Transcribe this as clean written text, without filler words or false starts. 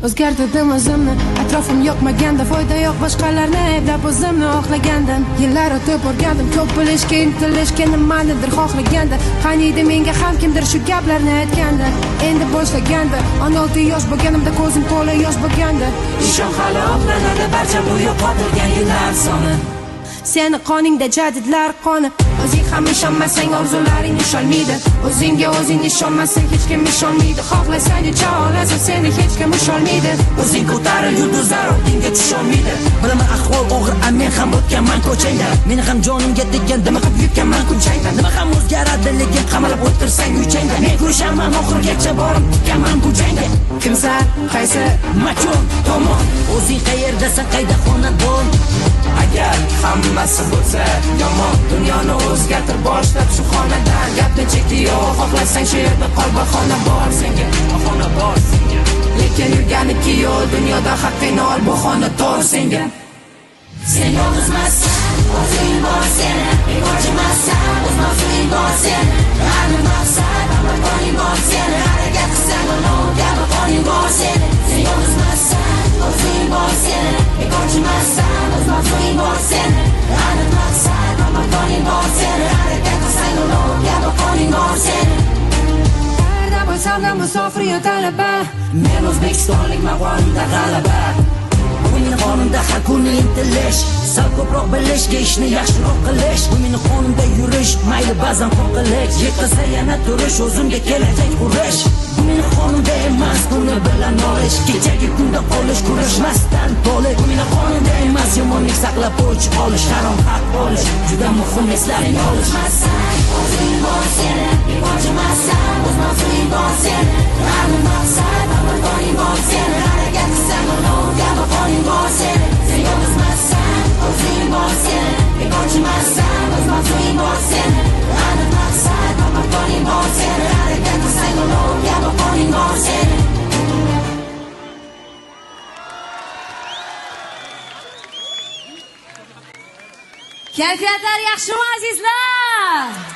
O'zgartirdim o'zimni, atrofim yoqmaganda, foyda yo'q boshqalarni ayblab o'zimni oqlagandim. Yillar o'tib o'rgandim, ko'p bilishga intilishga, nimanidir xohlaganda. Qaniydi menga ham kimdir shu gaplarni aytganda. Endi boshlaganda, 16 yosh bo'lganimda ko'zim to'la yosh bo'lganda. Ishon hali oqlanadi barcha bu yo'qotilgan yillar soni. Seni qoningda jadidlar qoni. O'zing ham ishonmasang orzularing ushalmaydi. O'zingga o'zing ishonmasang hech kim ishonmaydi. Xohlasang necha olasan, seni hech kim ushalmaydi. O'zing ko'taril yulduzlar ortingga tusholmaydi. Bilaman ahvol og'ir, men ham o'tganman ko'changda. Meni ham jonimga teggan, nima qilib yutganman kunchangda. Nima ham o'zgaradi, lekin qamalab o'tirsang uychangda. Men kurashaman oxirigacha borib tikkanman bu jangga. Kimsan, qaysi machon tomon, o'zing qayerdasan, qayda xonadon. Agar hammasi bo'lsa yomon, dunyoni o'zgartir boshlab shu xonadan. Gapni chekdi yo'q, xohlasang shu yerda qol, bahona bor senga, bahona bor senga. Lekin yurganiki yo'q, dunyoda haqqingni ol, bahona tor senga. Sen yolg'izmassan, o'zing bor seni, bekorchimassan, o'z mavzuing bor seni. Hamma maqsad, hamma qoning bor seni. Harakat qilsang ularga qoning bor seni. Sen yolg'izmassan, o'zing bor seni, bekorchimassan, o'z mavzuing bor seni. Hamma maqsad, hamma qoning bor seni. Harakat qilsang ularga qoning bor seni. Qayerda bo'lsam ham musofir yo talaba, Men O'zbekistonlikman, qonimda g'alaba. Bu meni qonimda har kuni intilish, sal ko'proq bilishga, ishni yaxshiroq qilish. Bu meni qonimda yurish, mayli ba'zan qo'rqilish, yiqilsa yana turish, o'zimga kelajak qurish. Bu meni qonimda emas, kuni bilan nolish, kechagi kunda qolish, kurashmasdan to'liq. Bu meni qonimda emas, yomonlik saqlab o'ch olish, harom haq olish, juda muhim eslaring olish. o'zing bor seni, bekorchimassan, o'z mavzuing bor seni. Hamma maqsad, hamma qoning bor seni. Harakat qilsang ularga qoning bor seni. Sen yolg'izmassan, o'zing bor seni, bekorchimassan, o'z mavzuing bor seni. Hamma maqsad, hamma qoning bor seni. Harakat qilsang ularga qoning bor seni. Kayfiyatlar yaxshimi azizlar?